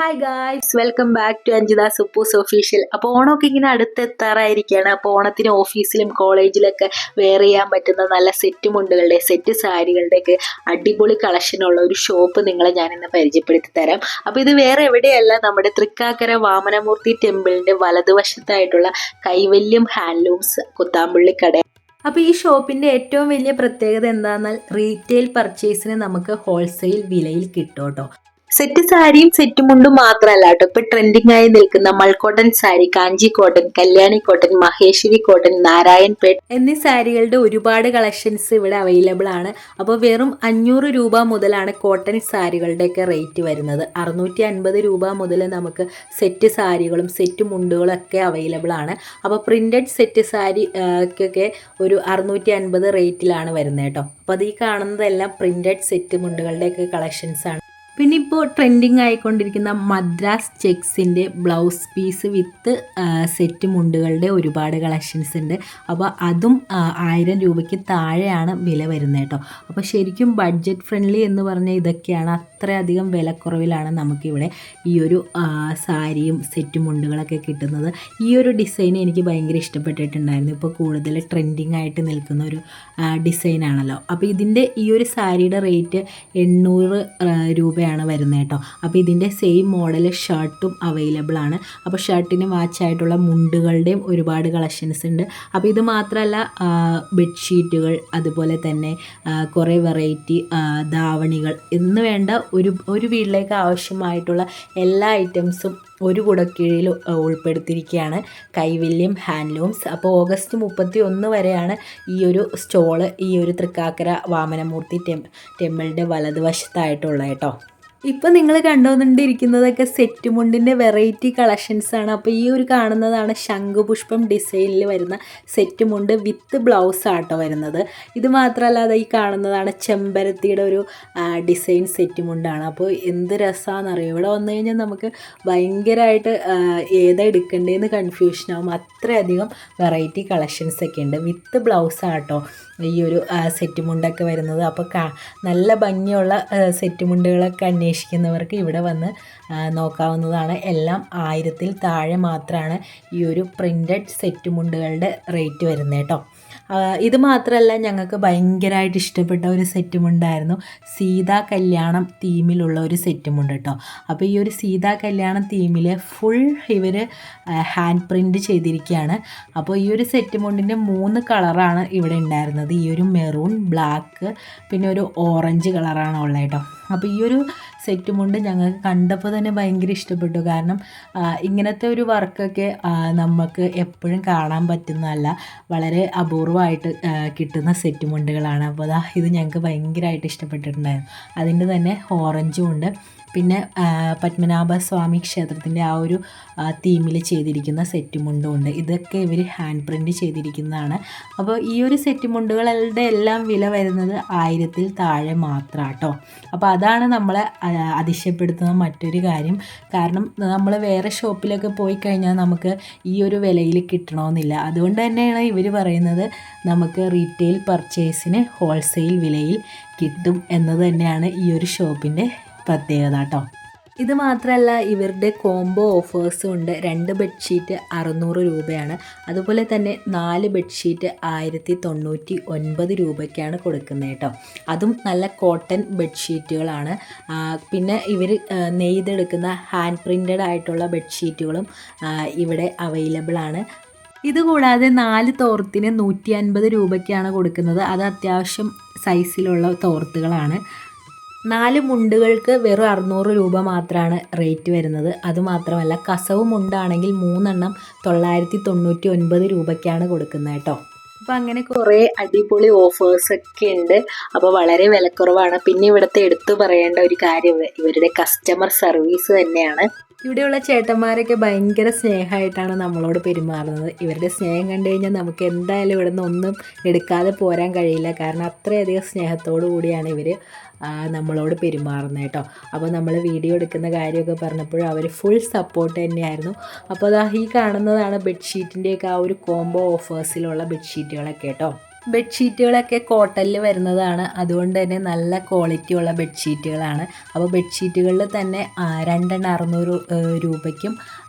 Hi guys, welcome back to Anjitha Suppus official. അപ്പോൾ ഓണമൊക്കെ ഇങ്ങനെ അടുത്തെത്താറായിരിക്കുകയാണ്. അപ്പോൾ ഓണത്തിന് ഓഫീസിലും കോളേജിലൊക്കെ വെയർ ചെയ്യാൻ പറ്റുന്ന നല്ല സെറ്റ് മുണ്ടുകളുടെ സെറ്റ് സാരികളുടെയൊക്കെ അടിപൊളി കളക്ഷനുള്ള ഒരു ഷോപ്പ് നിങ്ങളെ ഞാനിന്ന് പരിചയപ്പെടുത്തി തരാം. അപ്പോൾ ഇത് വേറെ എവിടെയല്ല, നമ്മുടെ തൃക്കാക്കര വാമനമൂർത്തി ടെമ്പിളിൻ്റെ വലതുവശത്തായിട്ടുള്ള കൈവല്യം ഹാൻഡ്ലൂംസ് കുത്താമ്പുള്ളിക്കട. അപ്പോൾ ഈ ഷോപ്പിൻ്റെ ഏറ്റവും വലിയ പ്രത്യേകത എന്താണെന്നാൽ റീറ്റെയിൽ പർച്ചേസിന് നമുക്ക് ഹോൾസെയിൽ വിലയിൽ കിട്ടും കേട്ടോ. സെറ്റ് സാരിയും സെറ്റ് മുണ്ടും മാത്രമല്ല കേട്ടോ, ഇപ്പൊ ട്രെൻഡിങ് ആയി നിൽക്കുന്ന mul cotton sari, Kanchi cotton, Kalyani cotton, Maheshwari cotton, Narayanpet എന്നീ സാരികളുടെ ഒരുപാട് കളക്ഷൻസ് ഇവിടെ അവൈലബിൾ ആണ്. അപ്പോൾ വെറും 500 രൂപ മുതലാണ് കോട്ടൺ സാരികളുടെയൊക്കെ റേറ്റ് വരുന്നത്. 650 രൂപ മുതൽ നമുക്ക് സെറ്റ് സാരികളും സെറ്റ് മുണ്ടുകളും ഒക്കെ അവൈലബിൾ ആണ്. അപ്പോൾ പ്രിന്റഡ് സെറ്റ് സാരിക്കൊക്കെ ഒരു 650 റേറ്റിലാണ് വരുന്നത് കേട്ടോ. അപ്പോൾ അത് ഈ കാണുന്നതെല്ലാം പ്രിന്റഡ് സെറ്റ് മുണ്ടുകളുടെയൊക്കെ കളക്ഷൻസ് ആണ്. പിന്നെ ഇപ്പോൾ ട്രെൻഡിങ് ആയിക്കൊണ്ടിരിക്കുന്ന മദ്രാസ് ചെക്സിൻ്റെ ബ്ലൗസ് പീസ് വിത്ത് സെറ്റ് മുണ്ടുകളുടെ ഒരുപാട് കളക്ഷൻസ് ഉണ്ട്. അപ്പോൾ അതും 1000 രൂപയ്ക്ക് താഴെയാണ് വില വരുന്നത് കേട്ടോ. അപ്പോൾ ശരിക്കും ബഡ്ജറ്റ് ഫ്രണ്ട്ലി എന്ന് പറഞ്ഞാൽ ഇതൊക്കെയാണ്. അത്രയധികം വിലക്കുറവിലാണ് നമുക്കിവിടെ ഈ ഒരു സാരിയും സെറ്റ് മുണ്ടുകളൊക്കെ കിട്ടുന്നത്. ഈ ഒരു ഡിസൈൻ എനിക്ക് ഭയങ്കര ഇഷ്ടപ്പെട്ടിട്ടുണ്ടായിരുന്നു. ഇപ്പോൾ കൂടുതൽ ട്രെൻഡിങ് ആയിട്ട് നിൽക്കുന്ന ഒരു ഡിസൈനാണല്ലോ. അപ്പോൾ ഇതിൻ്റെ ഈ ഒരു സാരിയുടെ റേറ്റ് 800 രൂപയാണ് വരുന്നത് കേട്ടോ. അപ്പോൾ ഇതിൻ്റെ സെയിം മോഡൽ ഷർട്ടും അവൈലബിൾ ആണ്. അപ്പോൾ ഷർട്ടിന് മാച്ചായിട്ടുള്ള മുണ്ടുകളുടെയും ഒരുപാട് കളക്ഷൻസ് ഉണ്ട്. അപ്പോൾ ഇത് മാത്രമല്ല, ബെഡ്ഷീറ്റുകൾ, അതുപോലെ തന്നെ കുറേ വെറൈറ്റി ധാവണികൾ എന്ന് വേണ്ട ഒരു വീട്ടിലേക്ക് ആവശ്യമായിട്ടുള്ള എല്ലാ ഐറ്റംസും ഒരു കുടക്കീഴിൽ ഉൾപ്പെടുത്തിയിരിക്കുകയാണ് കൈവല്യം ഹാൻഡ്ലൂംസ്. അപ്പോൾ ഓഗസ്റ്റ് 31 വരെയാണ് ഈ ഒരു സ്റ്റോള് ഈ ഒരു തൃക്കാക്കര വാമനമൂർത്തി ടെമ്പിളിൻ്റെ വലതുവശത്തായിട്ടുള്ള കേട്ടോ. ഇപ്പം നിങ്ങൾ കണ്ടുകൊണ്ടിരിക്കുന്നതൊക്കെ സെറ്റ് മുണ്ടിൻ്റെ വെറൈറ്റി കളക്ഷൻസാണ്. അപ്പോൾ ഈ ഒരു കാണുന്നതാണ് ശംഖുപുഷ്പം ഡിസൈനിൽ വരുന്ന സെറ്റ് മുണ്ട് വിത്ത് ബ്ലൗസ് ആട്ടോ വരുന്നത്. ഇത് മാത്രമല്ല, ഈ കാണുന്നതാണ് ചെമ്പരത്തിയുടെ ഒരു ഡിസൈൻ സെറ്റ് മുണ്ടാണ്. അപ്പോൾ എന്ത് രസമാണെന്നറിയോ, ഇവിടെ വന്നു കഴിഞ്ഞാൽ നമുക്ക് ഭയങ്കരമായിട്ട് ഏതാ എടുക്കേണ്ടതെന്ന് കൺഫ്യൂഷനാകും. അത്രയധികം വെറൈറ്റി കളക്ഷൻസൊക്കെ ഉണ്ട്. വിത്ത് ബ്ലൗസ് ആട്ടോ ഈ ഒരു സെറ്റ് മുണ്ടൊക്കെ വരുന്നത്. അപ്പോൾ നല്ല ഭംഗിയുള്ള സെറ്റ് മുണ്ടുകളൊക്കെ അന്വേഷിക്കുന്നവർക്ക് ഇവിടെ വന്ന് നോക്കാവുന്നതാണ്. എല്ലാം 1000-ൽ താഴെ മാത്രമാണ് ഈ ഒരു പ്രിൻ്റഡ് സെറ്റ് മുണ്ടുകളുടെ റേറ്റ് വരുന്നത് കേട്ടോ. ഇത് മാത്രമല്ല, ഞങ്ങൾക്ക് ഭയങ്കരമായിട്ട് ഇഷ്ടപ്പെട്ട ഒരു സെറ്റ് മുണ്ടായിരുന്നു സീതാ കല്യാണം തീമിലുള്ള ഒരു സെറ്റ് മുണ്ട് കേട്ടോ. അപ്പോൾ ഈ ഒരു സീതാ കല്യാണം തീമിൽ ഫുൾ ഇവർ ഹാൻഡ് പ്രിൻ്റ് ചെയ്തിരിക്കുകയാണ്. അപ്പോൾ ഈ ഒരു സെറ്റ് മുണ്ടിൻ്റെ 3 കളറാണ് ഇവിടെ ഉണ്ടായിരുന്നത്. ഈ ഒരു മെറൂൺ, ബ്ലാക്ക്, പിന്നെ ഒരു ഓറഞ്ച് കളറാണ് ഉള്ളത് കേട്ടോ. അപ്പോൾ ഈ ഒരു സെറ്റ് മുണ്ട് ഞങ്ങൾക്ക് കണ്ടപ്പോൾ തന്നെ ഭയങ്കര ഇഷ്ടപ്പെട്ടു. കാരണം ഇങ്ങനത്തെ ഒരു വർക്കൊക്കെ നമുക്ക് എപ്പോഴും കാണാൻ പറ്റുന്നതല്ല, വളരെ അപൂർവമായിട്ട് കിട്ടുന്ന സെറ്റ് മുണ്ടുകളാണ്. അപ്പോൾ ഇത് ഞങ്ങൾക്ക് ഭയങ്കരമായിട്ട് ഇഷ്ടപ്പെട്ടിട്ടുണ്ടായിരുന്നു. അതിൻ്റെ തന്നെ ഓറഞ്ചും ഉണ്ട്. പിന്നെ പത്മനാഭസ്വാമി ക്ഷേത്രത്തിൻ്റെ ആ ഒരു തീമിൽ ചെയ്തിരിക്കുന്ന സെറ്റ് മുണ്ടും ഉണ്ട്. ഇതൊക്കെ ഇവർ ഹാൻഡ് പ്രിൻ്റ് ചെയ്തിരിക്കുന്നതാണ്. അപ്പോൾ ഈ ഒരു സെറ്റ് മുണ്ടുകളുടെ എല്ലാം വില വരുന്നത് 1000-ൽ താഴെ മാത്രം കേട്ടോ. അപ്പോൾ അതാണ് നമ്മളെ അതിശയപ്പെടുത്തുന്ന മറ്റൊരു കാര്യം. കാരണം നമ്മൾ വേറെ ഷോപ്പിലൊക്കെ പോയി കഴിഞ്ഞാൽ നമുക്ക് ഈ ഒരു വിലയിൽ കിട്ടണമെന്നില്ല. അതുകൊണ്ട് തന്നെയാണ് ഇവർ പറയുന്നത് നമുക്ക് റീറ്റെയിൽ പർച്ചേസിന് ഹോൾസെയിൽ വിലയിൽ കിട്ടും എന്നത് തന്നെയാണ് ഈ ഒരു ഷോപ്പിൻ്റെ പ്രത്യേകത കേട്ടോ. ഇത് മാത്രമല്ല, ഇവരുടെ കോംബോ ഓഫേഴ്സും ഉണ്ട്. 2 ബെഡ്ഷീറ്റ് 600 രൂപയാണ്. അതുപോലെ തന്നെ 4 ബെഡ്ഷീറ്റ് 1099 രൂപയ്ക്കാണ് കൊടുക്കുന്നത് കേട്ടോ. അതും നല്ല കോട്ടൺ ബെഡ്ഷീറ്റുകളാണ്. പിന്നെ ഇവർ നെയ്തെടുക്കുന്ന ഹാൻഡ് പ്രിൻ്റഡ് ആയിട്ടുള്ള ബെഡ്ഷീറ്റുകളും ഇവിടെ അവൈലബിൾ ആണ്. ഇതുകൂടാതെ 4 തോർത്തിന് 150 രൂപയ്ക്കാണ് കൊടുക്കുന്നത്. അത് അത്യാവശ്യം സൈസിലുള്ള തോർത്തുകളാണ്. 4 മുണ്ടുകൾക്ക് വെറും 600 രൂപ മാത്രമാണ് റേറ്റ് വരുന്നത്. അതുമാത്രമല്ല, കസവ് മുണ്ടാണെങ്കിൽ 3 എണ്ണം 999 രൂപയ്ക്കാണ് കൊടുക്കുന്നത് കേട്ടോ. അപ്പോൾ അങ്ങനെ കുറേ അടിപൊളി ഓഫേഴ്സൊക്കെ ഉണ്ട്. അപ്പോൾ വളരെ വിലക്കുറവാണ്. പിന്നെ ഇവിടുത്തെ എടുത്തു പറയേണ്ട ഒരു കാര്യം ഇവരുടെ കസ്റ്റമർ സർവീസ് തന്നെയാണ്. ഇവിടെയുള്ള ചേട്ടന്മാരൊക്കെ ഭയങ്കര സ്നേഹമായിട്ടാണ് നമ്മളോട് പെരുമാറുന്നത്. ഇവരുടെ സ്നേഹം കണ്ടു കഴിഞ്ഞാൽ നമുക്ക് എന്തായാലും ഇവിടെ നിന്ന് ഒന്നും എടുക്കാതെ പോരാൻ കഴിയില്ല. കാരണം അത്രയധികം സ്നേഹത്തോടു കൂടിയാണ് ഇവർ നമ്മളോട് പെരുമാറുന്നത് കേട്ടോ. അപ്പോൾ നമ്മൾ വീഡിയോ എടുക്കുന്ന കാര്യമൊക്കെ പറഞ്ഞപ്പോഴും അവർ ഫുൾ സപ്പോർട്ട് തന്നെയായിരുന്നു. അപ്പോൾ ഈ കാണുന്നതാണ് ബെഡ്ഷീറ്റിൻ്റെയൊക്കെ ആ ഒരു കോംബോ ഓഫേഴ്സിലുള്ള ബെഡ്ഷീറ്റുകളൊക്കെ കേട്ടോ. ബെഡ്ഷീറ്റുകളൊക്കെ കോട്ടണിൽ വരുന്നതാണ്, അതുകൊണ്ട് തന്നെ നല്ല ക്വാളിറ്റിയുള്ള ബെഡ്ഷീറ്റുകളാണ്. അപ്പോൾ ബെഡ്ഷീറ്റുകളിൽ തന്നെ 2 600 രൂപയ്ക്കും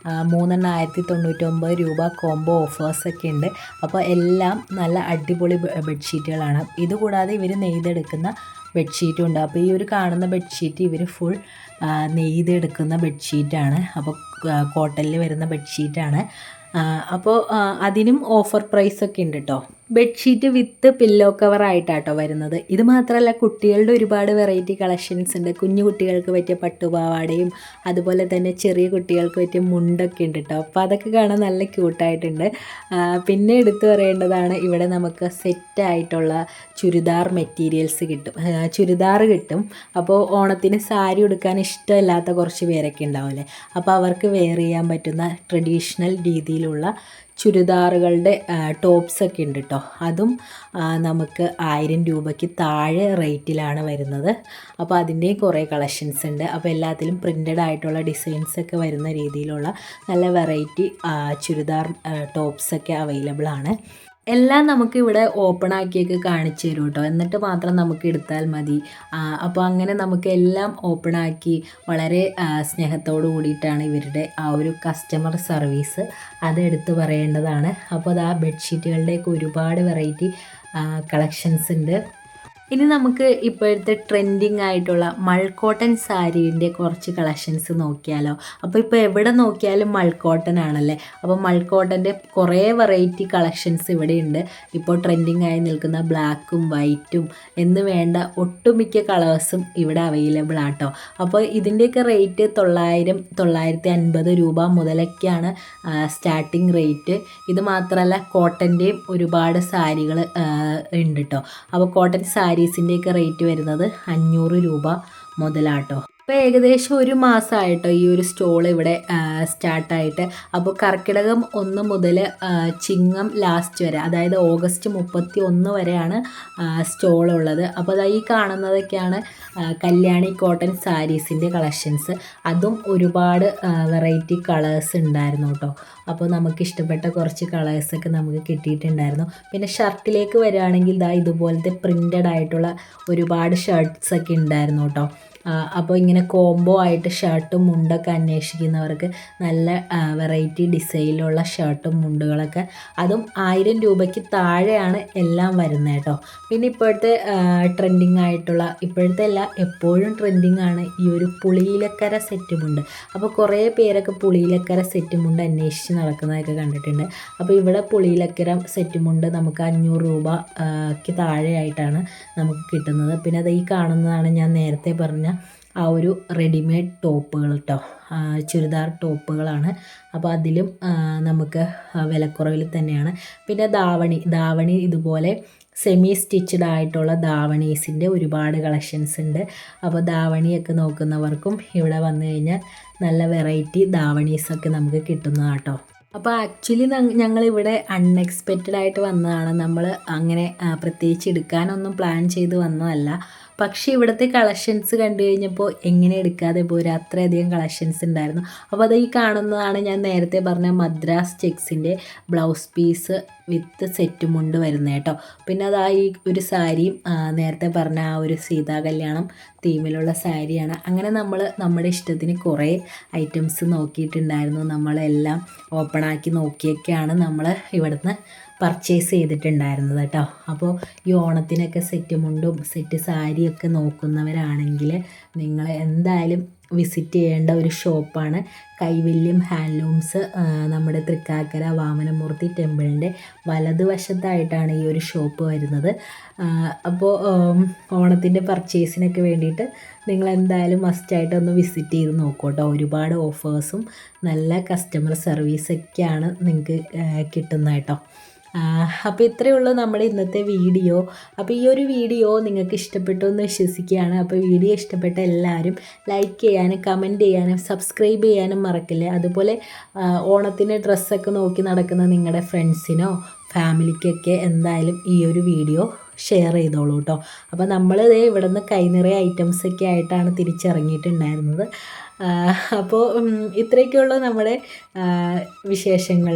3 1099 രൂപ കോംബോ ഓഫേഴ്സൊക്കെ ഉണ്ട്. അപ്പോൾ എല്ലാം നല്ല അടിപൊളി ബെഡ്ഷീറ്റുകളാണ്. ഇതുകൂടാതെ ഇവർ നെയ്തെടുക്കുന്ന ബെഡ്ഷീറ്റും ഉണ്ട്. അപ്പോൾ ഈ ഒരു കാണുന്ന ബെഡ്ഷീറ്റ് ഇവർ ഫുൾ നെയ്തെടുക്കുന്ന ബെഡ്ഷീറ്റാണ്. അപ്പോൾ കോട്ടണിൽ വരുന്ന ബെഡ്ഷീറ്റാണ്. അപ്പോൾ അതിനും ഓഫർ പ്രൈസൊക്കെ ഉണ്ട് കേട്ടോ. ബെഡ്ഷീറ്റ് വിത്ത് പില്ലോ കവർ ആയിട്ടാട്ടോ വരുന്നത്. ഇത് മാത്രമല്ല, കുട്ടികളുടെ ഒരുപാട് വെറൈറ്റി കളക്ഷൻസ് ഉണ്ട്. കുഞ്ഞു കുട്ടികൾക്ക് പറ്റിയ പട്ടുപാവാടയും അതുപോലെ തന്നെ ചെറിയ കുട്ടികൾക്ക് പറ്റിയ മുണ്ടൊക്കെ ഉണ്ട് കേട്ടോ. അപ്പോൾ അതൊക്കെ കാണാൻ നല്ല ക്യൂട്ടായിട്ടുണ്ട്. പിന്നെ എടുത്തു പറയേണ്ടതാണ്, ഇവിടെ നമുക്ക് സെറ്റായിട്ടുള്ള ചുരിദാർ മെറ്റീരിയൽസ് കിട്ടും, ചുരിദാർ കിട്ടും. അപ്പോൾ ഓണത്തിന് സാരി ഉടുക്കാൻ ഇഷ്ടമില്ലാത്ത കുറച്ച് പേരൊക്കെ ഉണ്ടാവില്ലേ, അപ്പോൾ അവർക്ക് വെയർ ചെയ്യാൻ പറ്റുന്ന ട്രഡീഷണൽ രീതിയിലുള്ള ചുരിദാറുകളുടെ ടോപ്സൊക്കെ ഉണ്ട് കേട്ടോ. അതും നമുക്ക് 1000 രൂപയ്ക്ക് താഴെ റേറ്റിലാണ് വരുന്നത്. അപ്പോൾ അതിൻ്റെയും കുറേ കളക്ഷൻസ് ഉണ്ട്. അപ്പോൾ എല്ലാത്തിലും പ്രിൻ്റഡ് ആയിട്ടുള്ള ഡിസൈൻസൊക്കെ വരുന്ന രീതിയിലുള്ള നല്ല വെറൈറ്റി ചുരിദാർ ടോപ്സൊക്കെ അവൈലബിൾ ആണ്. എല്ലാം നമുക്കിവിടെ ഓപ്പൺ ആക്കിയൊക്കെ കാണിച്ചു തരും കേട്ടോ, എന്നിട്ട് മാത്രം നമുക്ക് എടുത്താൽ മതി. അപ്പോൾ അങ്ങനെ നമുക്ക് എല്ലാം ഓപ്പൺ ആക്കി വളരെ സ്നേഹത്തോടു കൂടിയിട്ടാണ് ഇവരുടെ ആ ഒരു കസ്റ്റമർ സർവീസ്, അത് എടുത്ത് പറയേണ്ടതാണ്. അപ്പോൾ അത് ആ ബെഡ്ഷീറ്റുകളുടെയൊക്കെ ഒരുപാട് വെറൈറ്റി കളക്ഷൻസ് ഉണ്ട്. ഇനി നമുക്ക് ഇപ്പോഴത്തെ ട്രെൻഡിങ് ആയിട്ടുള്ള മൾക്കോട്ടൺ സാരീൻ്റെ കുറച്ച് കളക്ഷൻസ് നോക്കിയാലോ. അപ്പോൾ ഇപ്പോൾ എവിടെ നോക്കിയാലും മൾക്കോട്ടൺ ആണല്ലേ. അപ്പോൾ മൾക്കോട്ടൻ്റെ കുറേ വെറൈറ്റി കളക്ഷൻസ് ഇവിടെയുണ്ട്. ഇപ്പോൾ ട്രെൻഡിങ് ആയി നിൽക്കുന്ന ബ്ലാക്കും വൈറ്റും എന്ന് വേണ്ട ഒട്ടുമിക്ക കളേഴ്സും ഇവിടെ അവൈലബിൾ ആട്ടോ. അപ്പോൾ ഇതിൻ്റെയൊക്കെ റേറ്റ് 900 950 രൂപ മുതലൊക്കെയാണ് സ്റ്റാർട്ടിങ് റേറ്റ്. ഇത് മാത്രമല്ല, കോട്ടൻ്റെയും ഒരുപാട് സാരികൾ ഉണ്ട് കേട്ടോ. അപ്പോൾ കോട്ടൺ സാരീസിൻ്റെയൊക്കെ റേറ്റ് വരുന്നത് 500 രൂപ മുതലാട്ടോ. ഇപ്പോൾ ഏകദേശം 1 മാസമായിട്ടോ ഈ ഒരു സ്റ്റോൾ ഇവിടെ സ്റ്റാർട്ടായിട്ട്. അപ്പോൾ കർക്കിടകം 1 മുതൽ ചിങ്ങം ലാസ്റ്റ് വരെ, അതായത് ഓഗസ്റ്റ് 31 വരെയാണ് സ്റ്റോളുള്ളത്. അപ്പോൾ ഈ കാണുന്നതൊക്കെയാണ് കല്യാണി കോട്ടൺ സാരീസിൻ്റെ കളക്ഷൻസ്. അതും ഒരുപാട് വെറൈറ്റി കളേഴ്സ് ഉണ്ടായിരുന്നു കേട്ടോ. അപ്പോൾ നമുക്ക് ഇഷ്ടപ്പെട്ട കുറച്ച് കളേഴ്സൊക്കെ നമുക്ക് കിട്ടിയിട്ടുണ്ടായിരുന്നു. പിന്നെ ഷർട്ടിലേക്ക് വരികയാണെങ്കിൽ ഇതുപോലത്തെ പ്രിൻ്റഡ് ആയിട്ടുള്ള ഒരുപാട് ഷർട്ട്സൊക്കെ ഉണ്ടായിരുന്നു കേട്ടോ. അപ്പോൾ ഇങ്ങനെ കോംബോ ആയിട്ട് ഷർട്ടും മുണ്ടൊക്കെ അന്വേഷിക്കുന്നവർക്ക് നല്ല വെറൈറ്റി ഡിസൈനിലുള്ള ഷർട്ടും മുണ്ടുകളൊക്കെ, അതും 1000 രൂപയ്ക്ക് താഴെയാണ് എല്ലാം വരുന്നത് കേട്ടോ. പിന്നെ ഇപ്പോഴത്തെ ട്രെൻഡിങ് ആയിട്ടുള്ള, ഇപ്പോഴത്തെ അല്ല എപ്പോഴും ട്രെൻഡിങ് ആണ് ഈ ഒരു പുളിയിലക്കര സെറ്റുമുണ്ട്. അപ്പോൾ കുറേ പേരൊക്കെ പുളിയിലക്കര സെറ്റുമുണ്ട് അന്വേഷിച്ച് നടക്കുന്നതൊക്കെ കണ്ടിട്ടുണ്ട്. അപ്പോൾ ഇവിടെ പുളിയിലക്കര സെറ്റുമുണ്ട് നമുക്ക് 500 രൂപയ്ക്ക് താഴെയായിട്ടാണ് നമുക്ക് കിട്ടുന്നത്. പിന്നെ അത് ഈ കാണുന്നതാണ് ഞാൻ നേരത്തെ പറഞ്ഞ ആ ഒരു റെഡിമെയ്ഡ് ടോപ്പുകൾ കേട്ടോ, ചുരിദാർ ടോപ്പുകളാണ്. അപ്പോൾ അതിലും നമുക്ക് വിലക്കുറവിൽ തന്നെയാണ്. പിന്നെ ധാവണി ഇതുപോലെ സെമി സ്റ്റിച്ചഡ് ആയിട്ടുള്ള ധാവണീസിൻ്റെ ഒരുപാട് കളക്ഷൻസ് ഉണ്ട്. അപ്പോൾ ധാവണിയൊക്കെ നോക്കുന്നവർക്കും ഇവിടെ വന്നു കഴിഞ്ഞാൽ നല്ല വെറൈറ്റി ധാവണീസൊക്കെ നമുക്ക് കിട്ടുന്നതാണ് കേട്ടോ. അപ്പോൾ ആക്ച്വലി ഞങ്ങളിവിടെ അൺഎക്സ്പെക്റ്റഡ് ആയിട്ട് വന്നതാണ്. നമ്മൾ അങ്ങനെ പ്രത്യേകിച്ച് എടുക്കാനൊന്നും പ്ലാൻ ചെയ്ത് വന്നതല്ല. പക്ഷേ ഇവിടുത്തെ കളക്ഷൻസ് കണ്ടു കഴിഞ്ഞപ്പോൾ എങ്ങനെ എടുക്കാതെ പോരാ, അത്രയധികം കളക്ഷൻസ് ഉണ്ടായിരുന്നു. അപ്പോൾ അത് ഈ കാണുന്നതാണ് ഞാൻ നേരത്തെ പറഞ്ഞ മദ്രാസ് ചെക്സിൻ്റെ ബ്ലൗസ് പീസ് വിത്ത് സെറ്റുമുണ്ട് വരുന്നത് കേട്ടോ. പിന്നെ ഈ ഒരു സാരിയും നേരത്തെ പറഞ്ഞ ആ ഒരു സീതാ കല്യാണം തീമിലുള്ള സാരിയാണ്. അങ്ങനെ നമ്മൾ നമ്മുടെ ഇഷ്ടത്തിന് കുറേ ഐറ്റംസ് നോക്കിയിട്ടുണ്ടായിരുന്നു. നമ്മളെല്ലാം ഓപ്പണാക്കി നോക്കിയൊക്കെയാണ് നമ്മൾ ഇവിടുന്ന് പർച്ചേസ് ചെയ്തിട്ടുണ്ടായിരുന്നത് കേട്ടോ. അപ്പോൾ ഈ ഓണത്തിനൊക്കെ സെറ്റ് മുണ്ടും സെറ്റ് സാരിയൊക്കെ നോക്കുന്നവരാണെങ്കിൽ നിങ്ങൾ എന്തായാലും വിസിറ്റ് ചെയ്യേണ്ട ഒരു ഷോപ്പാണ് കൈവല്യം ഹാൻഡ്ലൂംസ്. നമ്മുടെ തൃക്കാക്കര വാമനമൂർത്തി ടെമ്പിളിൻ്റെ വലതുവശത്തായിട്ടാണ് ഈ ഒരു ഷോപ്പ് വരുന്നത്. അപ്പോൾ ഓണത്തിൻ്റെ പർച്ചേസിനൊക്കെ വേണ്ടിയിട്ട് നിങ്ങൾ എന്തായാലും മസ്റ്റായിട്ട് ഒന്ന് വിസിറ്റ് ചെയ്ത് നോക്കൂ കേട്ടോ. ഒരുപാട് ഓഫേഴ്സും നല്ല കസ്റ്റമർ സർവീസൊക്കെയാണ് നിങ്ങൾക്ക് കിട്ടുന്നത് കേട്ടോ. അപ്പോൾ ഇത്രയേ ഉള്ളൂ നമ്മുടെ ഇന്നത്തെ വീഡിയോ. അപ്പോൾ ഈ ഒരു വീഡിയോ നിങ്ങൾക്ക് ഇഷ്ടപ്പെട്ടു എന്ന് വിശ്വസിക്കുകയാണ്. അപ്പോൾ വീഡിയോ ഇഷ്ടപ്പെട്ട എല്ലാവരും ലൈക്ക് ചെയ്യാനും കമൻറ്റ് ചെയ്യാനും സബ്സ്ക്രൈബ് ചെയ്യാനും മറക്കില്ല. അതുപോലെ ഓണത്തിന് ഡ്രസ്സൊക്കെ നോക്കി നടക്കുന്ന നിങ്ങളുടെ ഫ്രണ്ട്സിനോ ഫാമിലിക്കൊക്കെ എന്തായാലും ഈ ഒരു വീഡിയോ ഷെയർ ചെയ്തോളൂ കേട്ടോ. അപ്പോൾ നമ്മൾ ഇവിടെ നിന്ന് കൈനിറയ ഐറ്റംസൊക്കെ ആയിട്ടാണ് തിരിച്ചിറങ്ങിയിട്ടുണ്ടായിരുന്നത്. അപ്പോൾ ഇത്രയൊക്കെയുള്ളൂ നമ്മുടെ വിശേഷങ്ങൾ.